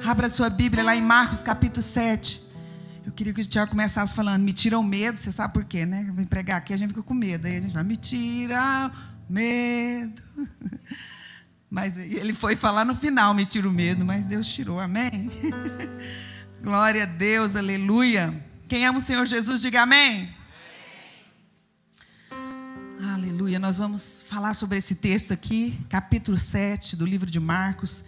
Abra sua Bíblia lá em Marcos capítulo 7. Eu queria que o Tiago começasse falando, me tira o medo. Você sabe por quê, né? Vem pregar aqui, a gente fica com medo. Aí a gente vai, me tira o medo. Mas ele foi falar no final, me tira o medo. Mas Deus tirou, amém? Glória a Deus, aleluia. Quem ama o Senhor Jesus, diga amém. Aleluia, nós vamos falar sobre esse texto aqui, capítulo 7 do livro de Marcos,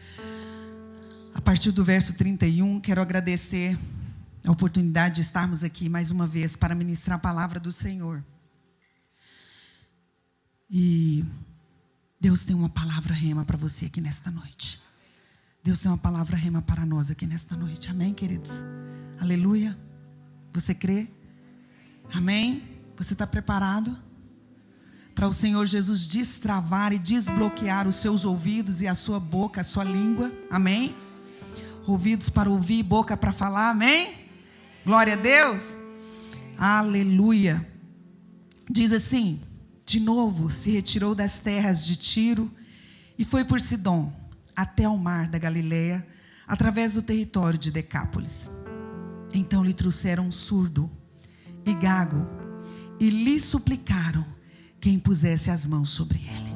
a partir do verso 31. Quero agradecer a oportunidade de estarmos aqui mais uma vez para ministrar a palavra do Senhor. E Deus tem uma palavra rema para você aqui nesta noite. Deus tem uma palavra rema para nós aqui nesta noite, amém, queridos? Aleluia. Você crê? Amém? Você está preparado para o Senhor Jesus destravar e desbloquear os seus ouvidos e a sua boca, a sua língua? Amém? Ouvidos para ouvir, boca para falar, amém? Glória a Deus. Aleluia. Diz assim, de novo, se retirou das terras de Tiro e foi por Sidom, até ao mar da Galileia, através do território de Decápolis. Então lhe trouxeram um surdo e gago e lhe suplicaram que impusesse as mãos sobre ele.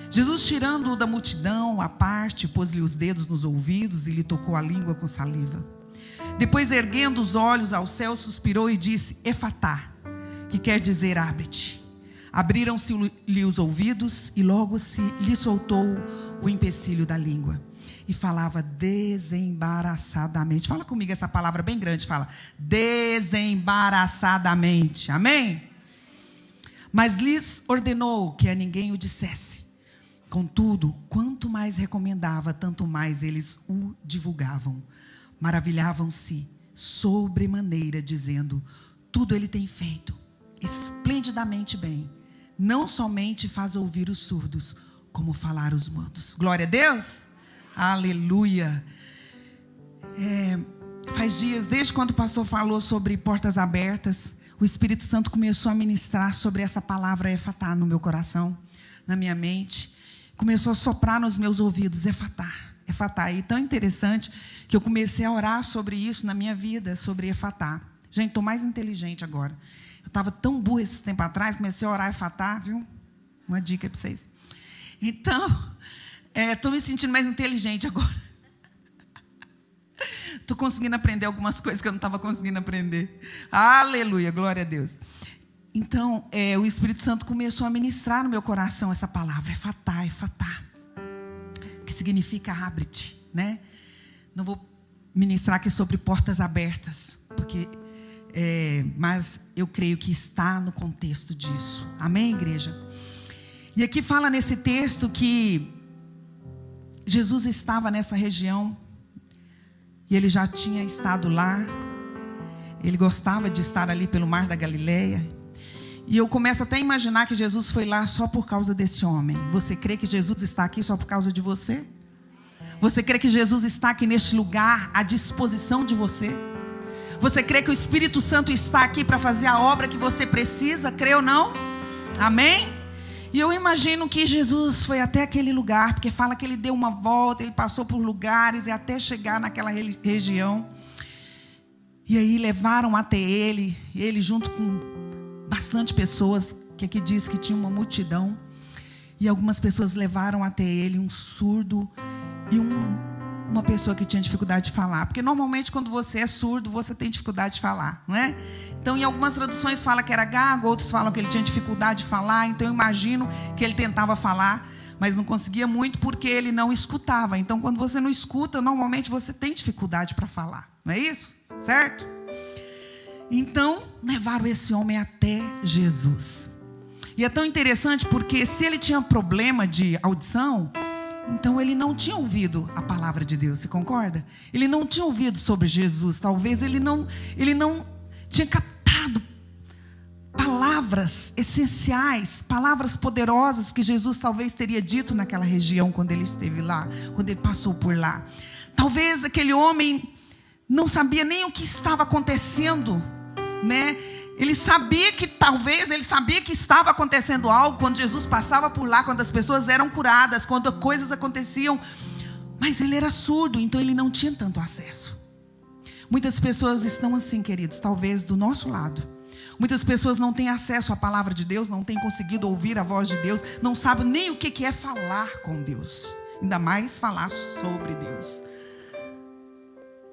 Jesus, tirando-o da multidão à parte, pôs-lhe os dedos nos ouvidos e lhe tocou a língua com saliva. Depois, erguendo os olhos ao céu, suspirou e disse, Efatá, que quer dizer, abre-te. Abriram-se-lhe os ouvidos e logo se lhe soltou o empecilho da língua. E falava desembaraçadamente. Fala comigo essa palavra bem grande, fala, desembaraçadamente, amém? Mas lhes ordenou que a ninguém o dissesse. Contudo, quanto mais recomendava, tanto mais eles o divulgavam. Maravilhavam-se sobremaneira, dizendo, tudo ele tem feito esplendidamente bem. Não somente faz ouvir os surdos, como falar os mudos. Glória a Deus. Aleluia. Faz dias, desde quando o pastor falou sobre portas abertas, o Espírito Santo começou a ministrar sobre essa palavra Efatá no meu coração, na minha mente. Começou a soprar nos meus ouvidos, Efatá, Efatá. E tão interessante que eu comecei a orar sobre isso na minha vida, sobre Efatá. Gente, estou mais inteligente agora. Eu estava tão burra esse tempo atrás, comecei a orar Efatá, viu? Uma dica para vocês. Então, estou me sentindo mais inteligente agora. Estou conseguindo aprender algumas coisas que eu não estava conseguindo aprender. Aleluia, glória a Deus. Então, o Espírito Santo começou a ministrar no meu coração essa palavra, Efatá, Efatá, que significa abre-te, né? Não vou ministrar aqui sobre portas abertas, mas eu creio que está no contexto disso. Amém, igreja? E aqui fala nesse texto que Jesus estava nessa região, e ele já tinha estado lá, ele gostava de estar ali pelo mar da Galileia, e eu começo até a imaginar que Jesus foi lá só por causa desse homem. Você crê que Jesus está aqui só por causa de você? Você crê que Jesus está aqui neste lugar à disposição de você? Você crê que o Espírito Santo está aqui para fazer a obra que você precisa? Crê ou não? Amém? E eu imagino que Jesus foi até aquele lugar, porque fala que ele deu uma volta, ele passou por lugares e até chegar naquela região. E aí levaram até ele junto com bastante pessoas, que aqui diz que tinha uma multidão. E algumas pessoas levaram até ele um surdo e uma pessoa que tinha dificuldade de falar. Porque normalmente quando você é surdo, você tem dificuldade de falar, não é? Então em algumas traduções fala que era gago, outros falam que ele tinha dificuldade de falar. Então eu imagino que ele tentava falar, mas não conseguia muito porque ele não escutava. Então quando você não escuta, normalmente você tem dificuldade para falar, não é isso? Certo? Então levaram esse homem até Jesus. E é tão interessante porque se ele tinha problema de audição, então ele não tinha ouvido a palavra de Deus, você concorda? Ele não tinha ouvido sobre Jesus, talvez ele não tinha captado palavras essenciais, palavras poderosas que Jesus talvez teria dito naquela região quando ele esteve lá, quando ele passou por lá. Talvez aquele homem não sabia nem o que estava acontecendo, né? Ele sabia que estava acontecendo algo quando Jesus passava por lá, quando as pessoas eram curadas, quando coisas aconteciam, Mas ele era surdo, então ele não tinha tanto acesso. Muitas pessoas estão assim, queridos, talvez do nosso lado. Muitas pessoas não têm acesso à palavra de Deus, não têm conseguido ouvir a voz de Deus, não sabem nem o que é falar com Deus, ainda mais falar sobre Deus.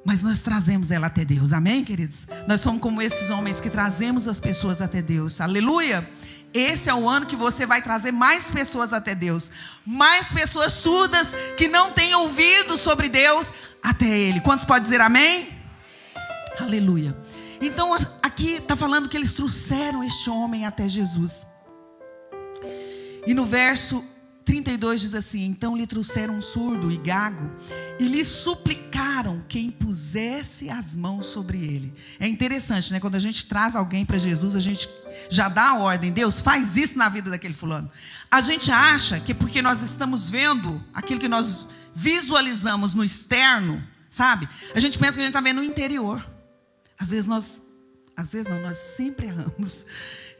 Mas nós trazemos ela até Deus, amém, queridos? Nós somos como esses homens que trazemos as pessoas até Deus, aleluia! Esse é o ano que você vai trazer mais pessoas até Deus, mais pessoas surdas que não têm ouvido sobre Deus até Ele. Quantos podem dizer amém? Aleluia. Então aqui está falando que eles trouxeram este homem até Jesus. E no verso 32 diz assim: então lhe trouxeram um surdo e gago e lhe suplicaram que impusesse as mãos sobre ele. É interessante, né? Quando a gente traz alguém para Jesus, a gente já dá a ordem: Deus, faz isso na vida daquele fulano. A gente acha que porque nós estamos vendo aquilo que nós visualizamos no externo, sabe? A gente pensa que a gente está vendo no interior. Às vezes nós sempre erramos.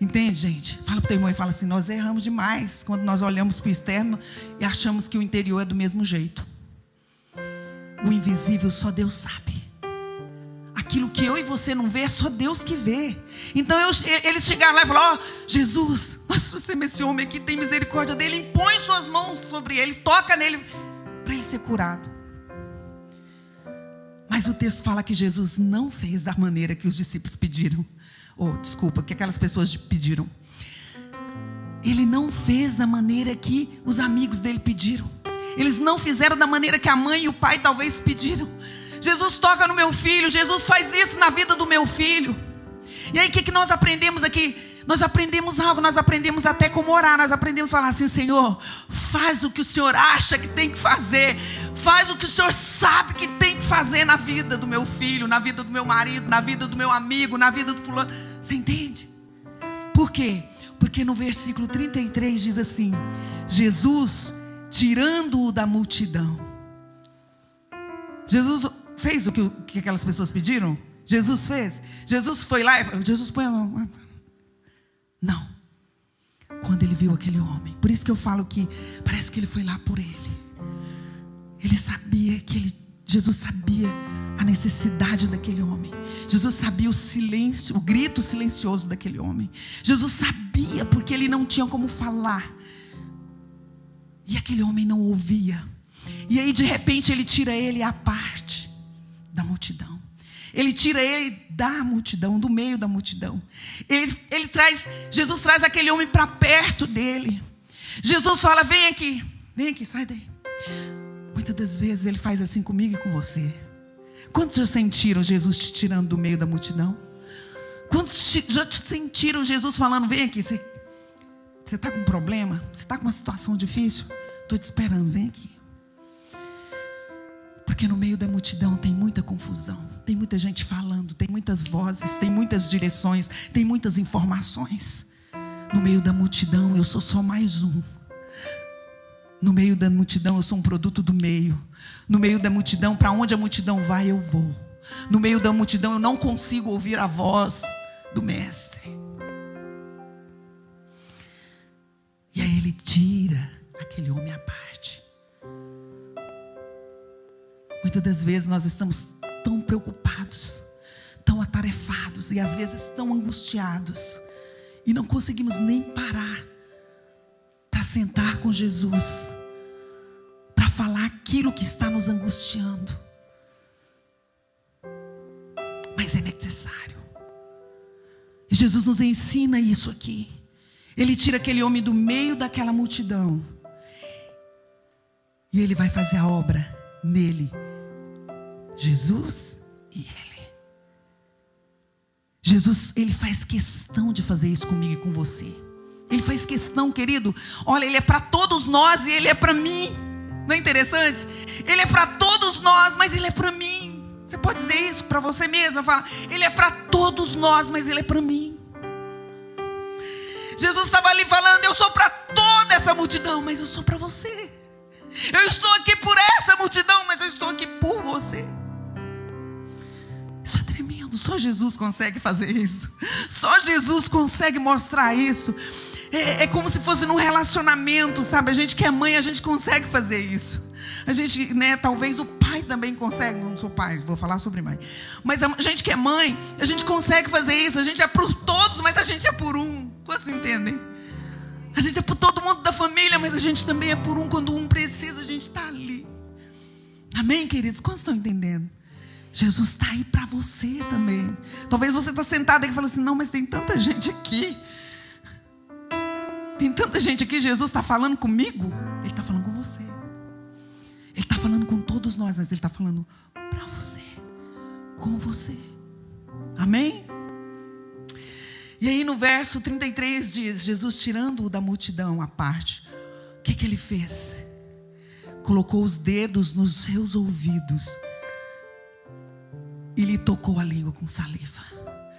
Entende, gente? Fala para o teu irmão e fala assim: nós erramos demais quando nós olhamos para o externo e achamos que o interior é do mesmo jeito. O invisível só Deus sabe. Aquilo que eu e você não vê, é só Deus que vê. Então eles chegaram lá e falaram: Jesus, nós trouxemos esse homem aqui, tem misericórdia dele, impõe suas mãos sobre ele, toca nele, para ele ser curado. Mas o texto fala que Jesus não fez da maneira que os discípulos pediram. Que aquelas pessoas pediram. Ele não fez da maneira que os amigos dele pediram. Eles não fizeram da maneira que a mãe e o pai talvez pediram. Jesus, toca no meu filho. Jesus, faz isso na vida do meu filho. E aí o que nós aprendemos aqui? Nós aprendemos algo, nós aprendemos até como orar. Nós aprendemos a falar assim: Senhor, faz o que o Senhor acha que tem que fazer. Faz o que o Senhor sabe que tem que fazer na vida do meu filho, na vida do meu marido, na vida do meu amigo, na vida do fulano. Você entende? Por quê? Porque no versículo 33 diz assim: Jesus, tirando-o da multidão. Jesus fez o que aquelas pessoas pediram? Jesus fez? Jesus foi lá e Jesus põe a mão. Não. Quando ele viu aquele homem, por isso que eu falo que parece que ele foi lá por ele. Ele sabia Jesus sabia a necessidade daquele homem. Jesus sabia o silêncio, o grito silencioso daquele homem. Jesus sabia, porque ele não tinha como falar. E aquele homem não ouvia. E aí de repente ele tira ele à parte da multidão. Ele tira ele da multidão, do meio da multidão. Jesus traz aquele homem para perto dele. Jesus fala: vem aqui, sai daí. Muitas das vezes ele faz assim comigo e com você. Quantos já sentiram Jesus te tirando do meio da multidão? Quantos já te sentiram Jesus falando: vem aqui, você está com um problema? Você está com uma situação difícil? Estou te esperando, vem aqui. Porque no meio da multidão tem muita confusão, tem muita gente falando, tem muitas vozes, tem muitas direções, tem muitas informações. No meio da multidão eu sou só mais um. No meio da multidão eu sou um produto do meio. No meio da multidão, para onde a multidão vai, eu vou. No meio da multidão eu não consigo ouvir a voz do mestre. E aí ele tira aquele homem à parte. Muitas das vezes nós estamos tão preocupados, tão atarefados e às vezes tão angustiados, e não conseguimos nem parar para sentar com Jesus, para falar aquilo que está nos angustiando. Mas é necessário. E Jesus nos ensina isso aqui. Ele tira aquele homem do meio daquela multidão e ele vai fazer a obra nele, Jesus e ele. Jesus, ele faz questão de fazer isso comigo e com você. Ele faz questão, querido. Olha, ele é para todos nós e ele é para mim. Não é interessante? Ele é para todos nós, mas ele é para mim. Você pode dizer isso para você mesma? Fala: ele é para todos nós, mas ele é para mim. Jesus estava ali falando: eu sou para toda essa multidão, mas eu sou para você. Eu estou aqui por essa multidão, mas eu estou aqui por você. Isso é tremendo. Só Jesus consegue fazer isso. Só Jesus consegue mostrar isso. É como se fosse num relacionamento, sabe? A gente que é mãe, a gente consegue fazer isso. A gente, né, talvez o pai também consegue. Não sou pai, vou falar sobre mãe. Mas a gente que é mãe, a gente consegue fazer isso. A gente é por todos, mas a gente é por um. Quantos entendem? A gente é por todo mundo da família, mas a gente também é por um. Quando um precisa, a gente está ali. Amém, queridos? Quantos estão entendendo? Jesus está aí para você também. Talvez você está sentado aí e fala assim: não, mas tem tanta gente aqui. Tem tanta gente aqui, Jesus está falando comigo. Ele está falando com você. Ele está falando com todos nós, mas Ele está falando para você, com você. Amém? E aí no verso 33 diz: Jesus tirando-o da multidão à parte, o que Ele fez? Colocou os dedos nos seus ouvidos e lhe tocou a língua com saliva.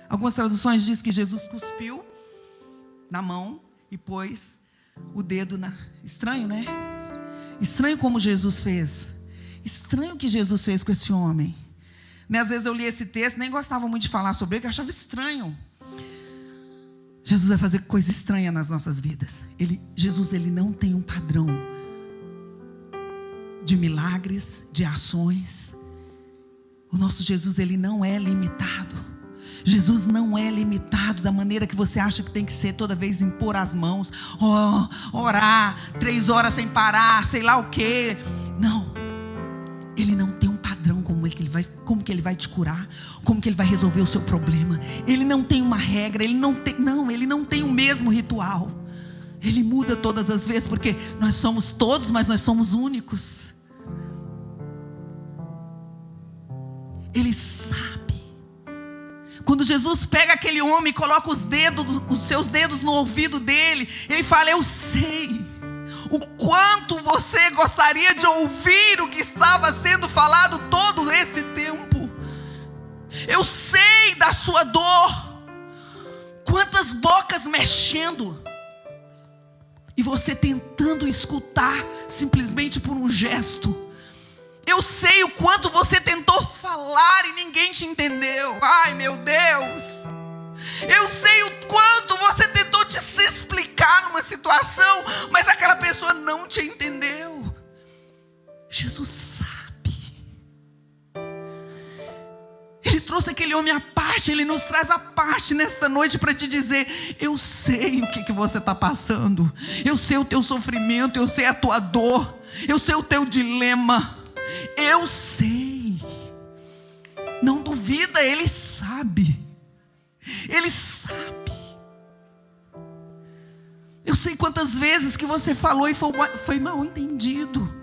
Algumas traduções dizem que Jesus cuspiu na mão e pôs o dedo na... Estranho, né? Estranho como Jesus fez. Estranho o que Jesus fez com esse homem, né? Às vezes eu li esse texto, nem gostava muito de falar sobre ele, porque eu achava estranho. Jesus vai fazer coisa estranha nas nossas vidas. Jesus não tem um padrão de milagres, de ações. O nosso Jesus, Ele não é limitado. Jesus não é limitado da maneira que você acha que tem que ser, toda vez impor as mãos, orar 3 horas sem parar, sei lá o quê. Não. Ele não tem um padrão como que ele vai te curar, como que ele vai resolver o seu problema. Ele não tem uma regra, ele não tem o mesmo ritual. Ele muda todas as vezes, porque nós somos todos, mas nós somos únicos. Ele sabe. Quando Jesus pega aquele homem e coloca os seus dedos no ouvido dele, Ele fala: eu sei o quanto você gostaria de ouvir o que estava sendo falado todo esse tempo. Eu sei da sua dor. Quantas bocas mexendo e você tentando escutar simplesmente por um gesto. Eu sei o quanto você tentou falar e ninguém te entendeu. Ai, meu Deus. Eu sei o quanto você tentou se explicar numa situação, mas aquela pessoa não te entendeu. Jesus sabe. Ele trouxe aquele homem à parte. Ele nos traz à parte nesta noite para te dizer: eu sei o que você está passando. Eu sei o teu sofrimento. Eu sei a tua dor. Eu sei o teu dilema. Eu sei. Não duvida, Ele sabe. Ele sabe. Eu sei quantas vezes que você falou e foi mal entendido.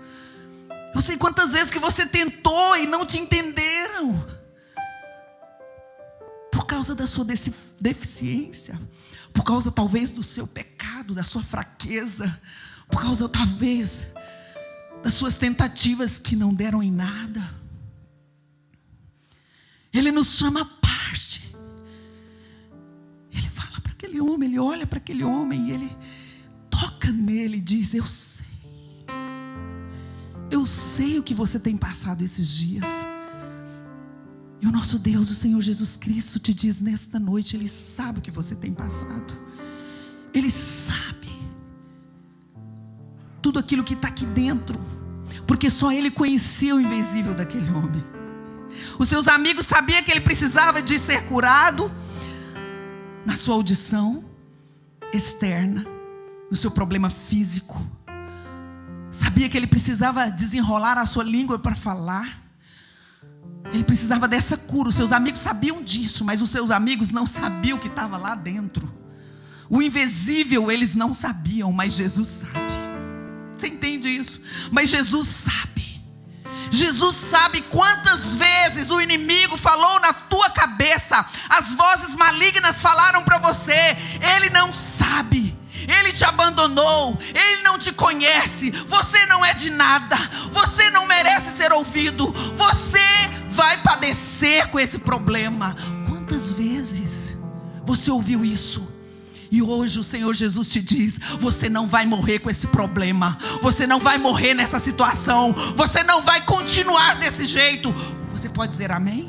Eu sei quantas vezes que você tentou e não te entenderam, por causa da sua deficiência, por causa talvez do seu pecado, da sua fraqueza, por causa talvez das suas tentativas que não deram em nada. Ele nos chama à parte. Ele fala para aquele homem, ele olha para aquele homem e ele toca nele e diz: eu sei o que você tem passado esses dias. E o nosso Deus, o Senhor Jesus Cristo, te diz nesta noite: Ele sabe o que você tem passado. Ele sabe tudo aquilo que está aqui dentro, porque só Ele conhecia o invisível daquele homem. Os seus amigos sabiam que ele precisava de ser curado na sua audição externa, no seu problema físico. Sabia que ele precisava desenrolar a sua língua para falar. Ele precisava dessa cura. Os seus amigos sabiam disso, mas os seus amigos não sabiam o que estava lá dentro. O invisível eles não sabiam, mas Jesus sabe. Você entende isso? Mas Jesus sabe. Jesus sabe quantas vezes o inimigo falou na tua cabeça, as vozes malignas falaram para você: ele não sabe, ele te abandonou, ele não te conhece, você não é de nada, você não merece ser ouvido, você vai padecer com esse problema. Quantas vezes você ouviu isso? E hoje o Senhor Jesus te diz: você não vai morrer com esse problema, você não vai morrer nessa situação, você não vai continuar desse jeito. Você pode dizer amém?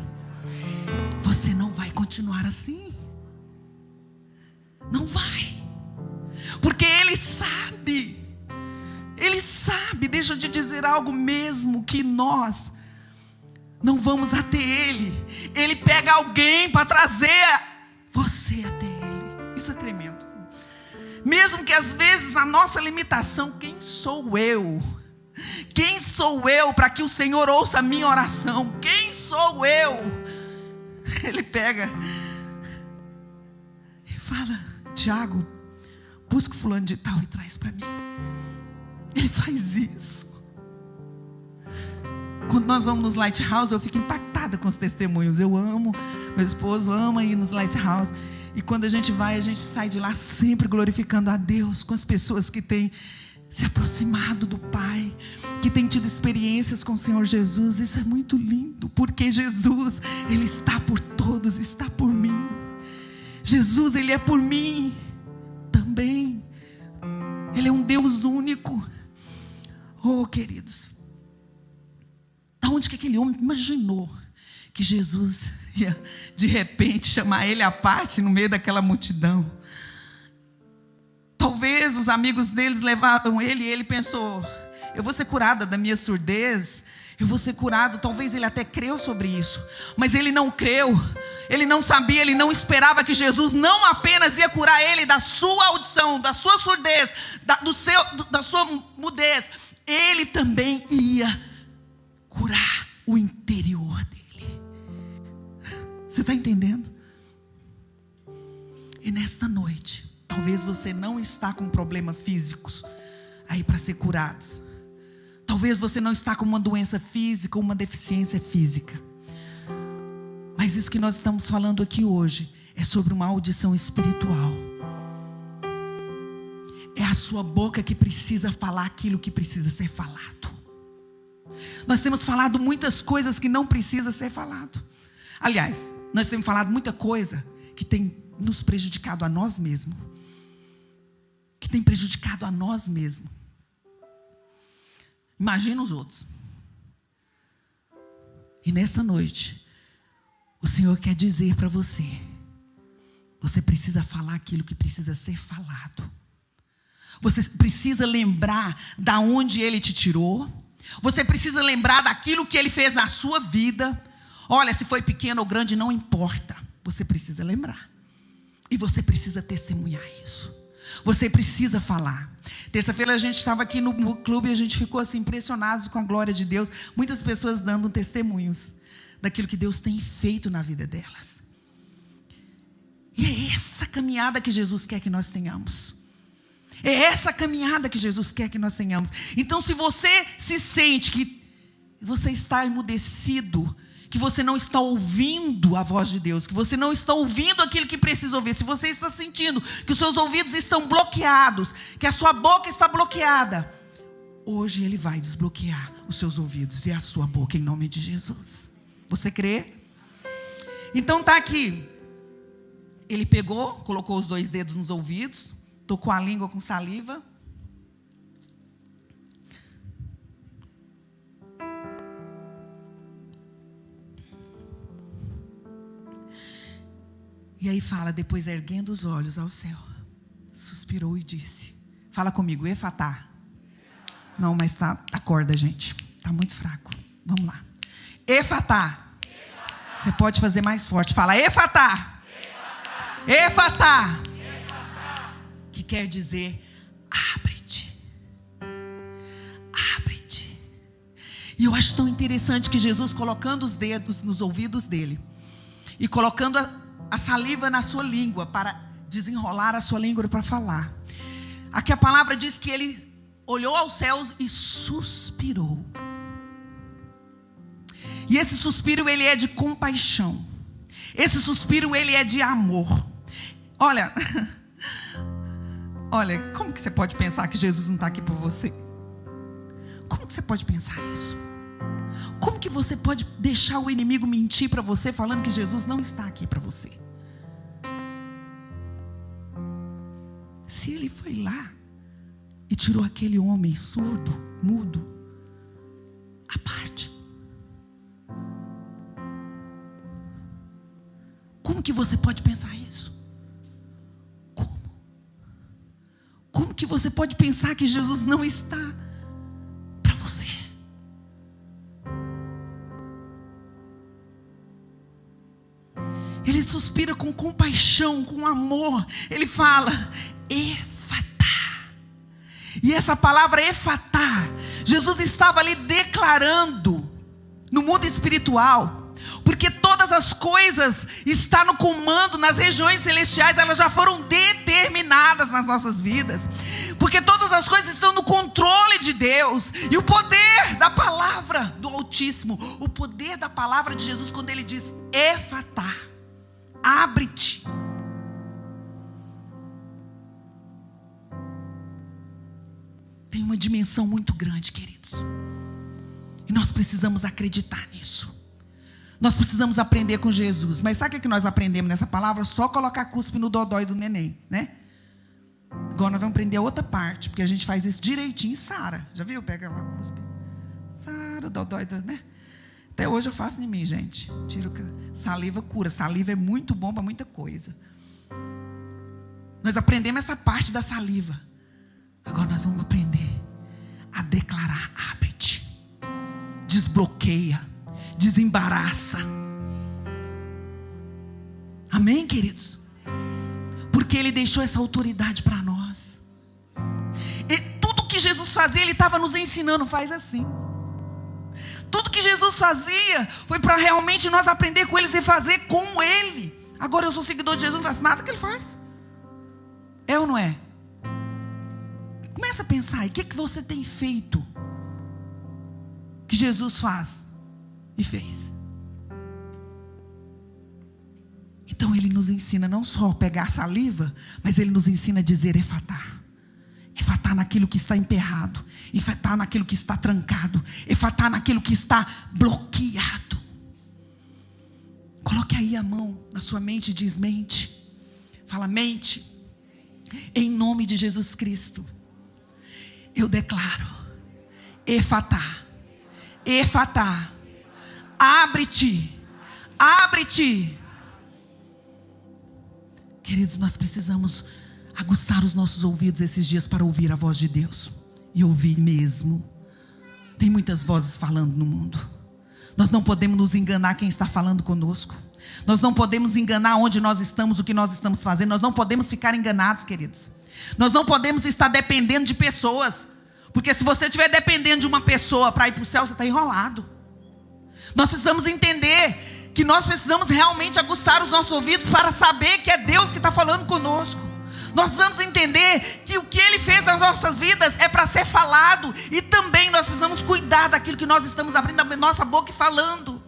Você não vai continuar assim. Não vai. Porque Ele sabe. Ele sabe. Sabe, deixa eu te dizer algo, mesmo que nós não vamos até Ele, Ele pega alguém para trazer você até Ele. Isso é tremendo. Mesmo que às vezes na nossa limitação, quem sou eu? Quem sou eu para que o Senhor ouça a minha oração? Quem sou eu? Ele pega e fala: Tiago, busca o fulano de tal e traz para mim. Ele faz isso. Quando nós vamos nos Lighthouse, eu fico impactada com os testemunhos. Eu amo, meu esposo ama ir nos Lighthouse. E quando a gente vai, a gente sai de lá sempre glorificando a Deus com as pessoas que têm se aproximado do Pai, que têm tido experiências com o Senhor Jesus. Isso é muito lindo, porque Jesus, Ele está por todos, está por mim. Jesus, Ele é por mim também. Ele é um Deus único. Oh, queridos, da onde que aquele homem imaginou que Jesus ia de repente chamar ele à parte no meio daquela multidão? Talvez os amigos deles levaram ele e ele pensou: eu vou ser curada da minha surdez, eu vou ser curado. Talvez ele até creu sobre isso, mas ele não creu. Ele não sabia, ele não esperava que Jesus não apenas ia curar ele da sua audição, da sua surdez, da sua mudez. Ele também ia curar o interior dele. Você está entendendo? E nesta noite, talvez você não está com problemas físicos aí para ser curados. Talvez você não está com uma doença física ou uma deficiência física. Mas isso que nós estamos falando aqui hoje é sobre uma audição espiritual. É a sua boca que precisa falar aquilo que precisa ser falado. Nós temos falado muitas coisas que não precisa ser falado. Aliás, nós temos falado muita coisa que tem nos prejudicado a nós mesmos. Que tem prejudicado a nós mesmos. Imagina os outros. E nesta noite, o Senhor quer dizer para você: você precisa falar aquilo que precisa ser falado. Você precisa lembrar da onde Ele te tirou. Você precisa lembrar daquilo que Ele fez na sua vida. Olha, se foi pequeno ou grande, não importa. Você precisa lembrar. E você precisa testemunhar isso. Você precisa falar. Terça-feira a gente estava aqui no clube e a gente ficou assim impressionado com a glória de Deus. Muitas pessoas dando testemunhos daquilo que Deus tem feito na vida delas. E é essa caminhada que Jesus quer que nós tenhamos. É essa caminhada que Jesus quer que nós tenhamos. Então, se você se sente que você está emudecido, que você não está ouvindo a voz de Deus, que você não está ouvindo aquilo que precisa ouvir, se você está sentindo que os seus ouvidos estão bloqueados, que a sua boca está bloqueada, hoje Ele vai desbloquear os seus ouvidos e a sua boca em nome de Jesus. Você crê? Então está aqui. Ele pegou, colocou os 2 dedos nos ouvidos, tocou a língua com saliva. E aí fala: depois erguendo os olhos ao céu, suspirou e disse. Fala comigo: Efatá. Não, mas acorda, gente. Está muito fraco. Vamos lá. Efatá. Você pode fazer mais forte. Fala: Efatá. Efatá. Que quer dizer: abre-te. Abre-te. E eu acho tão interessante que Jesus, colocando os dedos nos ouvidos dele e colocando a saliva na sua língua para desenrolar a sua língua para falar. Aqui a palavra diz que ele olhou aos céus e suspirou. E esse suspiro, ele é de compaixão. Esse suspiro, ele é de amor. Olha, como que você pode pensar que Jesus não está aqui por você? Como que você pode pensar isso? Como que você pode deixar o inimigo mentir para você, falando que Jesus não está aqui para você? Se Ele foi lá e tirou aquele homem surdo, mudo, à parte, como que você pode pensar isso? Como que você pode pensar que Jesus não está? Ele suspira com compaixão, com amor. Ele fala, Efatá. E essa palavra Efatá, Jesus estava ali declarando no mundo espiritual, porque todas as coisas estão no comando, nas regiões celestiais, elas já foram determinadas nas nossas vidas, porque todas as coisas estão no controle de Deus. E o poder da palavra do Altíssimo, o poder da palavra de Jesus, quando ele diz Efatá, abre-te. Tem uma dimensão muito grande, queridos, e nós precisamos acreditar nisso. Nós precisamos aprender com Jesus. Mas sabe o que nós aprendemos nessa palavra? Só colocar cuspe no dodói do neném, né? Agora nós vamos aprender a outra parte, porque a gente faz isso direitinho em Sara. Já viu? Pega lá o cuspe. Sara, o dodói, né? Até hoje eu faço em mim, gente. Tiro saliva, cura. Saliva é muito bom para muita coisa. Nós aprendemos essa parte da saliva. Agora nós vamos aprender a declarar: abre-te, desbloqueia, desembaraça. Amém, queridos? Porque ele deixou essa autoridade para nós. E tudo que Jesus fazia, ele estava nos ensinando, faz assim. Tudo que Jesus fazia foi para realmente nós aprender com ele e fazer como ele. Agora eu sou seguidor de Jesus, não faço nada que ele faz. É ou não é? Começa a pensar aí, o que você tem feito que Jesus faz e fez? Então ele nos ensina não só a pegar a saliva, mas ele nos ensina a dizer Efatá. Efatá naquilo que está emperrado, Efatá naquilo que está trancado, Efatá naquilo que está bloqueado. Coloque aí a mão na sua mente e diz mente. Fala mente. Em nome de Jesus Cristo, eu declaro Efatá, Efatá, abre-te, abre-te. Queridos, nós precisamos aguçar os nossos ouvidos esses dias para ouvir a voz de Deus. E ouvir mesmo. Tem muitas vozes falando no mundo. Nós não podemos nos enganar quem está falando conosco. Nós não podemos enganar onde nós estamos, o que nós estamos fazendo. Nós não podemos ficar enganados, queridos. Nós não podemos estar dependendo de pessoas. Porque se você estiver dependendo de uma pessoa para ir para o céu, você está enrolado. Nós precisamos entender que nós precisamos realmente aguçar os nossos ouvidos para saber que é Deus que está falando conosco. Nós precisamos entender que o que Ele fez nas nossas vidas é para ser falado. E também nós precisamos cuidar daquilo que nós estamos abrindo a nossa boca e falando.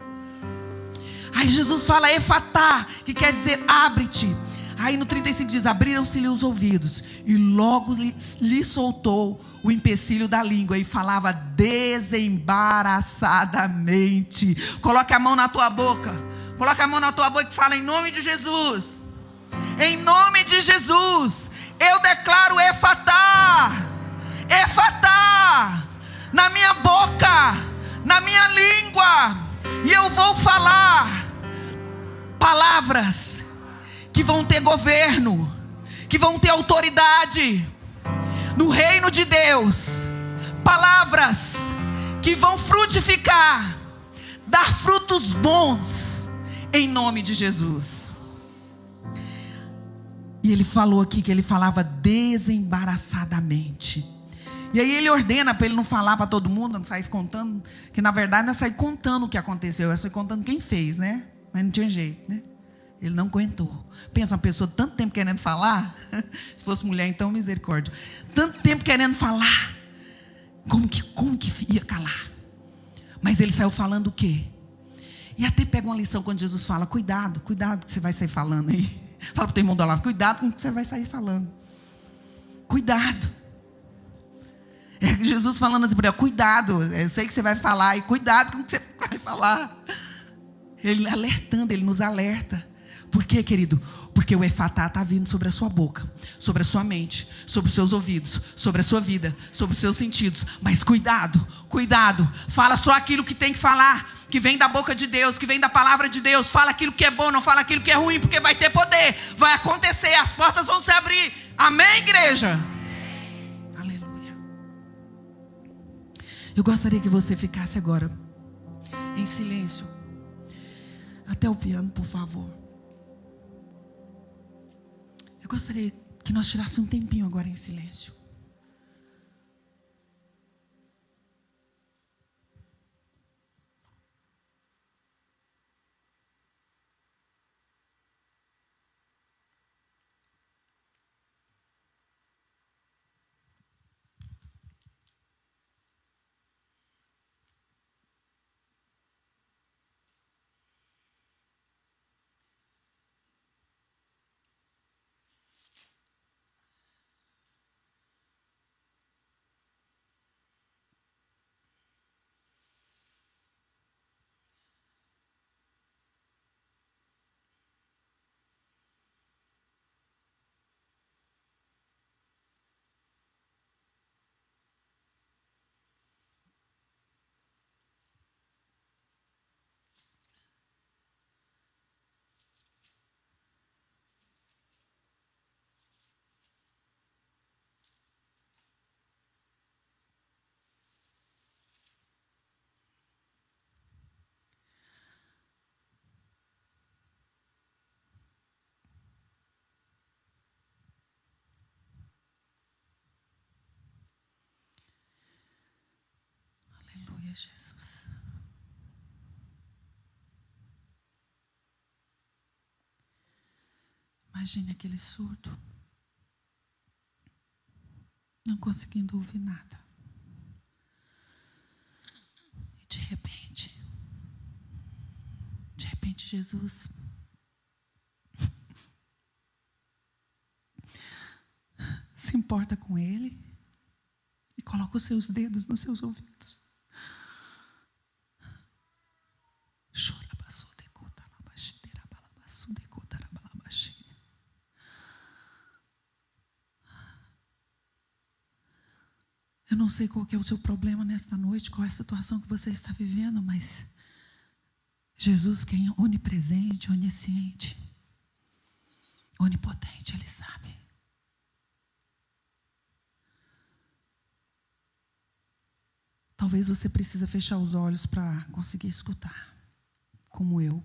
Aí Jesus fala Efatá, que quer dizer abre-te. Aí no 35 diz, abriram-se-lhe os ouvidos, e logo lhe soltou o empecilho da língua, e falava desembaraçadamente. Coloque a mão na tua boca. Coloque a mão na tua boca e fala em nome de Jesus. Em nome de Jesus, eu declaro Efatá, Efatá, na minha boca, na minha língua, e eu vou falar palavras que vão ter governo, que vão ter autoridade no reino de Deus, palavras que vão frutificar, dar frutos bons, em nome de Jesus. E ele falou aqui que ele falava desembaraçadamente. E aí ele ordena para ele não falar para todo mundo, não sair contando, que na verdade não é sair contando o que aconteceu, é sair contando quem fez, né? Mas não tinha jeito, né? Ele não aguentou. Pensa, uma pessoa tanto tempo querendo falar, se fosse mulher então misericórdia, tanto tempo querendo falar, como que ia calar? Mas ele saiu falando o quê? E até pega uma lição quando Jesus fala, cuidado que você vai sair falando aí. Fala para o teu irmão do lado, cuidado com o que você vai sair falando. Cuidado. É Jesus falando assim para ele, cuidado, eu sei que você vai falar, e cuidado com o que você vai falar. Ele alertando, ele nos alerta. Por quê, querido? Porque o Efatá está vindo sobre a sua boca, sobre a sua mente, sobre os seus ouvidos, sobre a sua vida, sobre os seus sentidos. Mas cuidado, cuidado. Fala só aquilo que tem que falar, que vem da boca de Deus, que vem da palavra de Deus. Fala aquilo que é bom, não fala aquilo que é ruim, porque vai ter poder, vai acontecer, as portas vão se abrir. Amém, igreja? Amém. Aleluia. Eu gostaria que você ficasse agora em silêncio. Até o piano, por favor. gostaria que nós tirássemos um tempinho agora em silêncio. Aleluia, Jesus. Imagine aquele surdo, não conseguindo ouvir nada. E de repente, Jesus se importa com ele e coloca os seus dedos nos seus ouvidos. Eu não sei qual que é o seu problema nesta noite, qual é a situação que você está vivendo, mas Jesus, que é onipresente, onisciente, onipotente, Ele sabe. Talvez você precise fechar os olhos para conseguir escutar, como eu.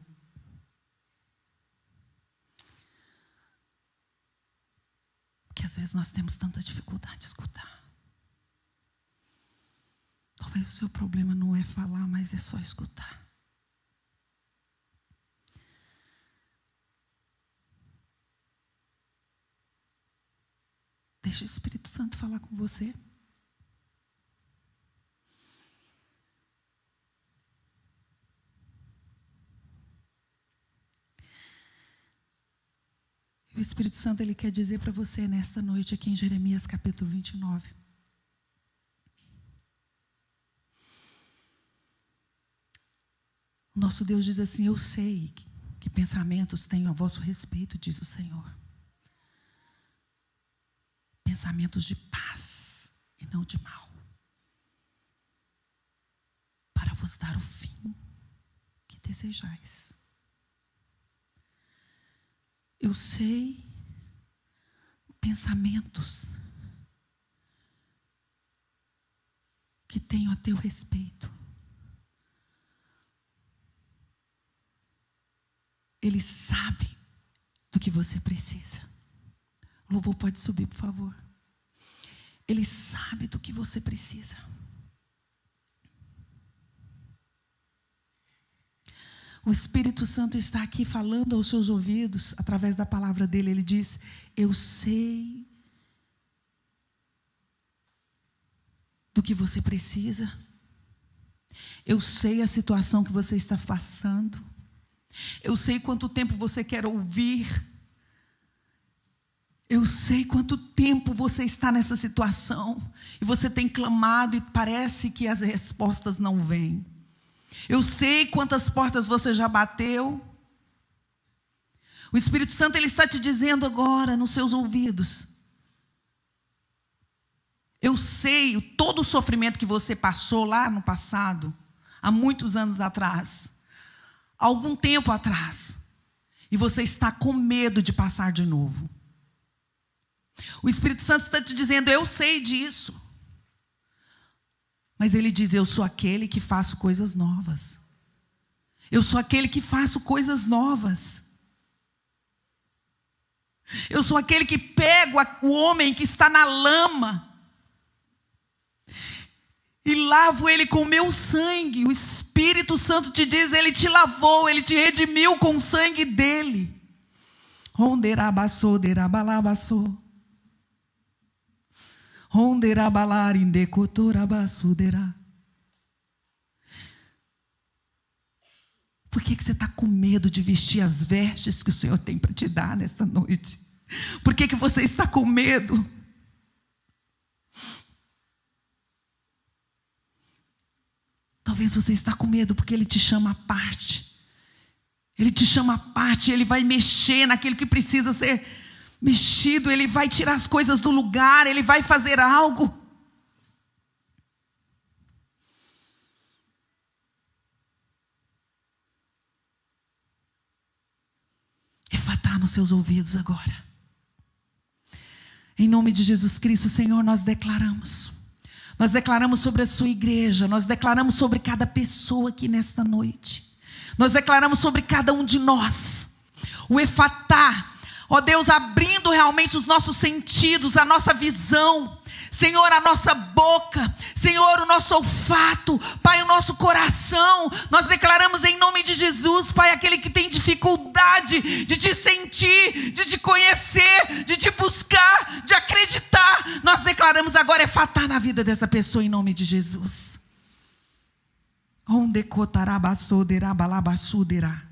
Porque às vezes nós temos tanta dificuldade de escutar. Talvez o seu problema não é falar, mas é só escutar. Deixa o Espírito Santo falar com você. O Espírito Santo, Ele quer dizer para você nesta noite, aqui em Jeremias capítulo 29. O nosso Deus diz assim: eu sei que pensamentos tenho a vosso respeito, diz o Senhor. Pensamentos de paz e não de mal, para vos dar o fim que desejais. Eu sei pensamentos que tenho a teu respeito. Ele sabe do que você precisa. O louvor pode subir, por favor. Ele sabe do que você precisa. O Espírito Santo está aqui falando aos seus ouvidos, através da palavra dele. Ele diz: eu sei do que você precisa. Eu sei a situação que você está passando. Eu sei quanto tempo você quer ouvir. Eu sei quanto tempo você está nessa situação. E você tem clamado e parece que as respostas não vêm. Eu sei quantas portas você já bateu. O Espírito Santo, ele está te dizendo agora nos seus ouvidos: eu sei todo o sofrimento que você passou lá no passado, há muitos anos atrás, há algum tempo atrás, e você está com medo de passar de novo. O Espírito Santo está te dizendo: eu sei disso. Mas ele diz: eu sou aquele que faço coisas novas. Eu sou aquele que faço coisas novas. Eu sou aquele que pego o homem que está na lama e lavo ele com o meu sangue. O Espírito Santo te diz, ele te lavou, ele te redimiu com o sangue dele. Por que você está com medo de vestir as vestes que o Senhor tem para te dar nesta noite? Por que você está com medo? Talvez você está com medo porque Ele te chama à parte. Ele te chama à parte, Ele vai mexer naquilo que precisa ser mexido. Ele vai tirar as coisas do lugar, Ele vai fazer algo. Efatá nos seus ouvidos agora. Em nome de Jesus Cristo, Senhor, nós declaramos. Nós declaramos sobre a sua igreja. Nós declaramos sobre cada pessoa aqui nesta noite. Nós declaramos sobre cada um de nós. O efatá, ó Deus, abrindo realmente os nossos sentidos, a nossa visão. Senhor, a nossa boca, Senhor, o nosso olfato, Pai, o nosso coração. Nós declaramos em nome de Jesus, Pai, aquele que tem dificuldade de te sentir, de te conhecer, de te buscar, de acreditar. Nós declaramos agora efatá na vida dessa pessoa em nome de Jesus. Onde cotarabasodera balabasudera.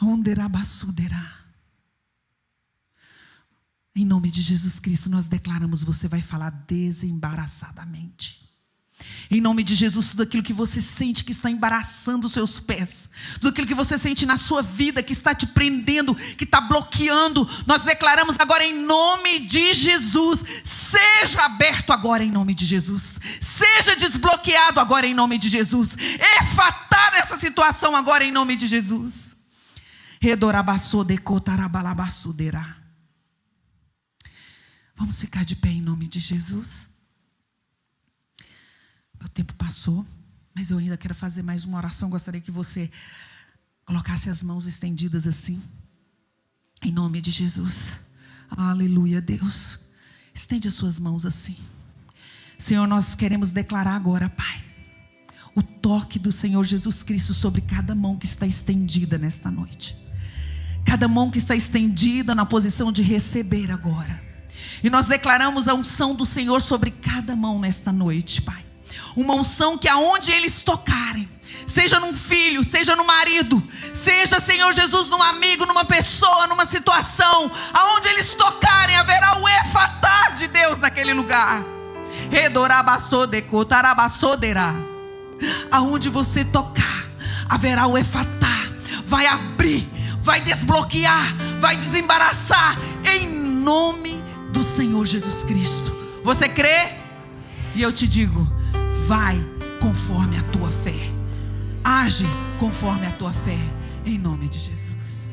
Onde rabasudera. Em nome de Jesus Cristo, nós declaramos, você vai falar desembaraçadamente. Em nome de Jesus, tudo aquilo que você sente que está embaraçando os seus pés, tudo aquilo que você sente na sua vida, que está te prendendo, que está bloqueando, nós declaramos agora em nome de Jesus, seja aberto agora em nome de Jesus, seja desbloqueado agora em nome de Jesus, efatá nessa situação agora em nome de Jesus. Redorabasodecotarabalabasudera. Vamos ficar de pé em nome de Jesus. O tempo passou, mas eu ainda quero fazer mais uma oração. Gostaria que você colocasse as mãos estendidas assim, em nome de Jesus. Aleluia, Deus. Estende as suas mãos assim. Senhor, nós queremos declarar agora, Pai, o toque do Senhor Jesus Cristo sobre cada mão que está estendida nesta noite. Cada mão que está estendida na posição de receber agora. E nós declaramos a unção do Senhor sobre cada mão nesta noite, Pai. Uma unção que aonde eles tocarem, seja num filho, seja no marido, seja, Senhor Jesus, num amigo, numa pessoa, numa situação, aonde eles tocarem, haverá o efatá de Deus naquele lugar. Aonde você tocar, haverá o efatá. Vai abrir, vai desbloquear, vai desembaraçar, em nome do Senhor Jesus Cristo. Você crê? E eu te digo, vai conforme a tua fé. Age conforme a tua fé, em nome de Jesus.